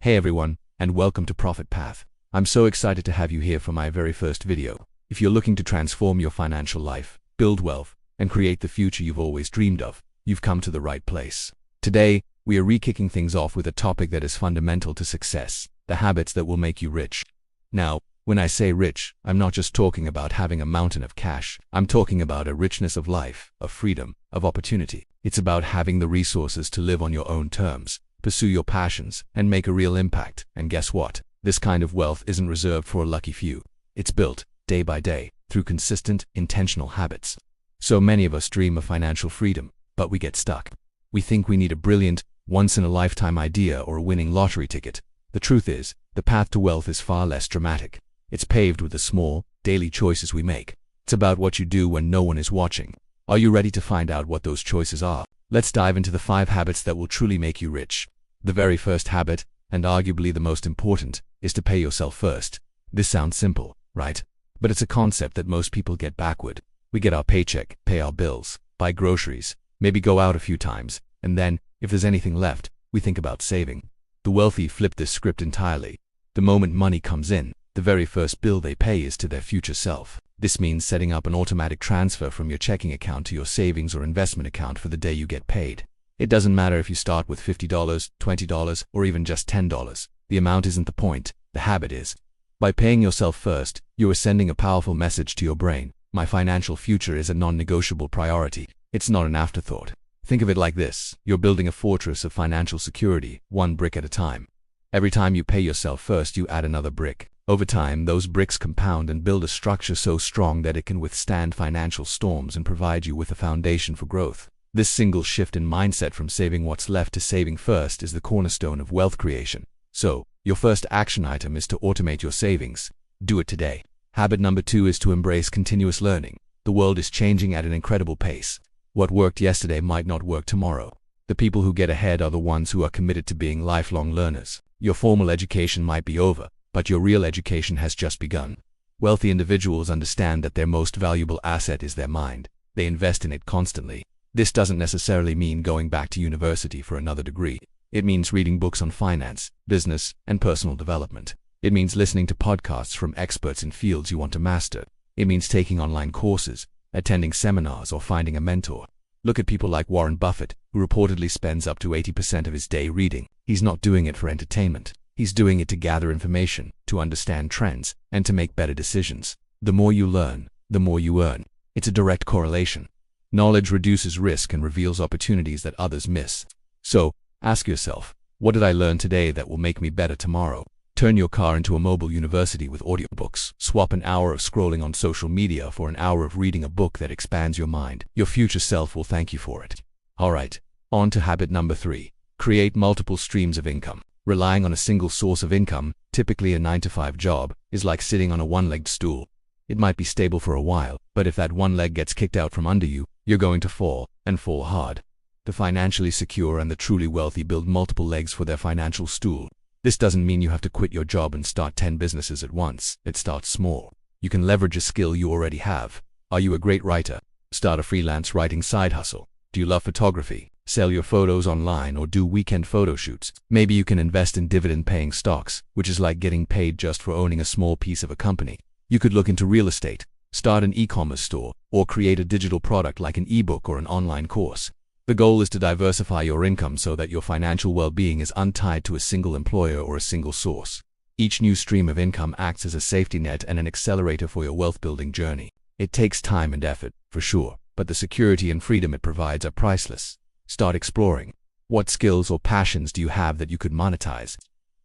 Hey everyone, and welcome to Profit Path. I'm so excited to have you here for my very first video. If you're looking to transform your financial life, build wealth, and create the future you've always dreamed of, you've come to the right place. Today, we are re-kicking things off with a topic that is fundamental to success: the habits that will make you rich. Now, when I say rich, I'm not just talking about having a mountain of cash. I'm talking about a richness of life, of freedom, of opportunity. It's about having the resources to live on your own terms, pursue your passions, and make a real impact. And guess what? This kind of wealth isn't reserved for a lucky few. It's built, day by day, through consistent, intentional habits. So many of us dream of financial freedom, but we get stuck. We think we need a brilliant, once-in-a-lifetime idea or a winning lottery ticket. The truth is, the path to wealth is far less dramatic. It's paved with the small, daily choices we make. It's about what you do when no one is watching. Are you ready to find out what those choices are? Let's dive into the 5 habits that will truly make you rich. The very first habit, and arguably the most important, is to pay yourself first. This sounds simple, right? But it's a concept that most people get backward. We get our paycheck, pay our bills, buy groceries, maybe go out a few times, and then, if there's anything left, we think about saving. The wealthy flip this script entirely. The moment money comes in, the very first bill they pay is to their future self. This means setting up an automatic transfer from your checking account to your savings or investment account for the day you get paid. It doesn't matter if you start with $50, $20, or even just $10. The amount isn't the point, the habit is. By paying yourself first, you are sending a powerful message to your brain: my financial future is a non-negotiable priority. It's not an afterthought. Think of it like this: you're building a fortress of financial security, one brick at a time. Every time you pay yourself first, you add another brick. Over time, those bricks compound and build a structure so strong that it can withstand financial storms and provide you with a foundation for growth. This single shift in mindset from saving what's left to saving first is the cornerstone of wealth creation. So, your first action item is to automate your savings. Do it today. Habit number 2 is to embrace continuous learning. The world is changing at an incredible pace. What worked yesterday might not work tomorrow. The people who get ahead are the ones who are committed to being lifelong learners. Your formal education might be over, but your real education has just begun. Wealthy individuals understand that their most valuable asset is their mind. They invest in it constantly. This doesn't necessarily mean going back to university for another degree. It means reading books on finance, business, and personal development. It means listening to podcasts from experts in fields you want to master. It means taking online courses, attending seminars, or finding a mentor. Look at people like Warren Buffett, who reportedly spends up to 80% of his day reading. He's not doing it for entertainment. He's doing it to gather information, to understand trends, and to make better decisions. The more you learn, the more you earn. It's a direct correlation. Knowledge reduces risk and reveals opportunities that others miss. So, ask yourself, what did I learn today that will make me better tomorrow? Turn your car into a mobile university with audiobooks. Swap an hour of scrolling on social media for an hour of reading a book that expands your mind. Your future self will thank you for it. Alright, on to habit number 3. Create multiple streams of income. Relying on a single source of income, typically a 9-to-5 job, is like sitting on a one-legged stool. It might be stable for a while, but if that one leg gets kicked out from under you, you're going to fall, and fall hard. The financially secure and the truly wealthy build multiple legs for their financial stool. This doesn't mean you have to quit your job and start 10 businesses at once. It starts small. You can leverage a skill you already have. Are you a great writer? Start a freelance writing side hustle. Do you love photography? Sell your photos online or do weekend photo shoots. Maybe you can invest in dividend-paying stocks, which is like getting paid just for owning a small piece of a company. You could look into real estate, start an e-commerce store, or create a digital product like an ebook or an online course. The goal is to diversify your income so that your financial well-being is untied to a single employer or a single source. Each new stream of income acts as a safety net and an accelerator for your wealth-building journey. It takes time and effort, for sure, but the security and freedom it provides are priceless. Start exploring. What skills or passions do you have that you could monetize?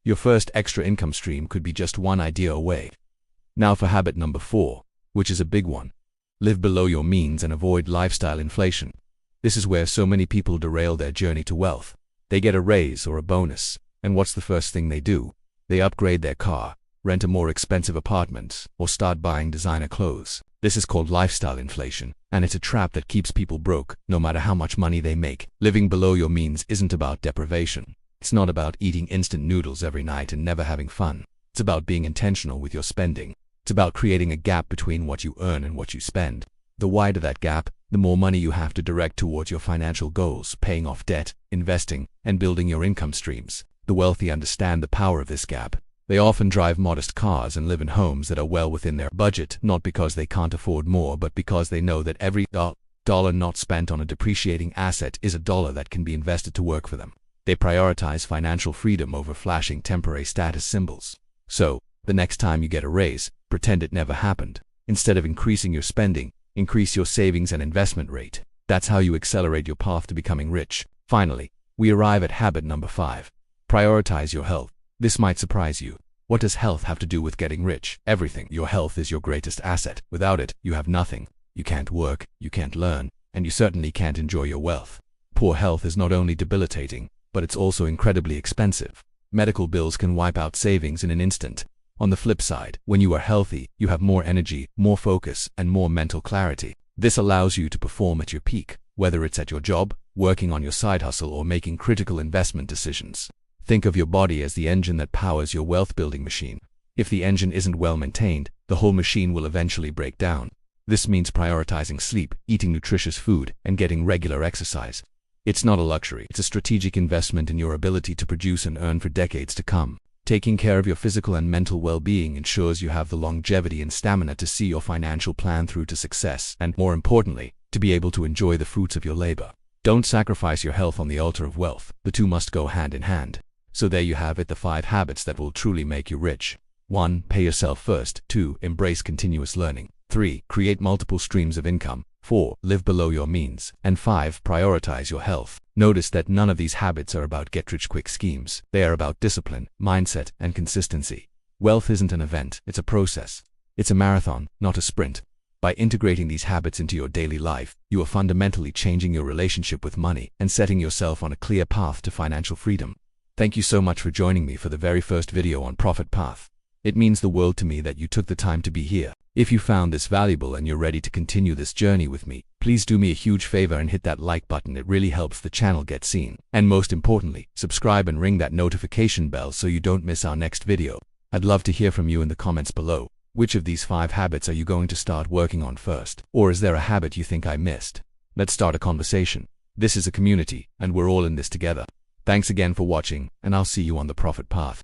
Your first extra income stream could be just one idea away. Now for habit number 4, which is a big one. Live below your means and avoid lifestyle inflation. This is where so many people derail their journey to wealth. They get a raise or a bonus, and what's the first thing they do? They upgrade their car, rent a more expensive apartment, or start buying designer clothes. This is called lifestyle inflation, and it's a trap that keeps people broke, no matter how much money they make. Living below your means isn't about deprivation. It's not about eating instant noodles every night and never having fun. It's about being intentional with your spending. It's about creating a gap between what you earn and what you spend. The wider that gap, the more money you have to direct towards your financial goals, paying off debt, investing, and building your income streams. The wealthy understand the power of this gap. They often drive modest cars and live in homes that are well within their budget, not because they can't afford more, but because they know that every dollar not spent on a depreciating asset is a dollar that can be invested to work for them. They prioritize financial freedom over flashing temporary status symbols. So, the next time you get a raise, pretend it never happened. Instead of increasing your spending, increase your savings and investment rate. That's how you accelerate your path to becoming rich. Finally, we arrive at habit number 5. Prioritize your health. This might surprise you. What does health have to do with getting rich? Everything. Your health is your greatest asset. Without it, you have nothing. You can't work, you can't learn, and you certainly can't enjoy your wealth. Poor health is not only debilitating, but it's also incredibly expensive. Medical bills can wipe out savings in an instant. On the flip side, when you are healthy, you have more energy, more focus, and more mental clarity. This allows you to perform at your peak, whether it's at your job, working on your side hustle, or making critical investment decisions. Think of your body as the engine that powers your wealth-building machine. If the engine isn't well maintained, the whole machine will eventually break down. This means prioritizing sleep, eating nutritious food, and getting regular exercise. It's not a luxury, it's a strategic investment in your ability to produce and earn for decades to come. Taking care of your physical and mental well-being ensures you have the longevity and stamina to see your financial plan through to success, and more importantly, to be able to enjoy the fruits of your labor. Don't sacrifice your health on the altar of wealth. The two must go hand in hand. So there you have it, the 5 habits that will truly make you rich. 1. Pay yourself first. 2. Embrace continuous learning. 3. Create multiple streams of income. 4. Live below your means. And 5. Prioritize your health. Notice that none of these habits are about get-rich-quick schemes. They are about discipline, mindset, and consistency. Wealth isn't an event, it's a process. It's a marathon, not a sprint. By integrating these habits into your daily life, you are fundamentally changing your relationship with money and setting yourself on a clear path to financial freedom. Thank you so much for joining me for the very first video on Profit Path. It means the world to me that you took the time to be here. If you found this valuable and you're ready to continue this journey with me, please do me a huge favor and hit that like button. It really helps the channel get seen. And most importantly, subscribe and ring that notification bell so you don't miss our next video. I'd love to hear from you in the comments below. Which of these 5 habits are you going to start working on first? Or is there a habit you think I missed? Let's start a conversation. This is a community, and we're all in this together. Thanks again for watching, and I'll see you on the Profit Path.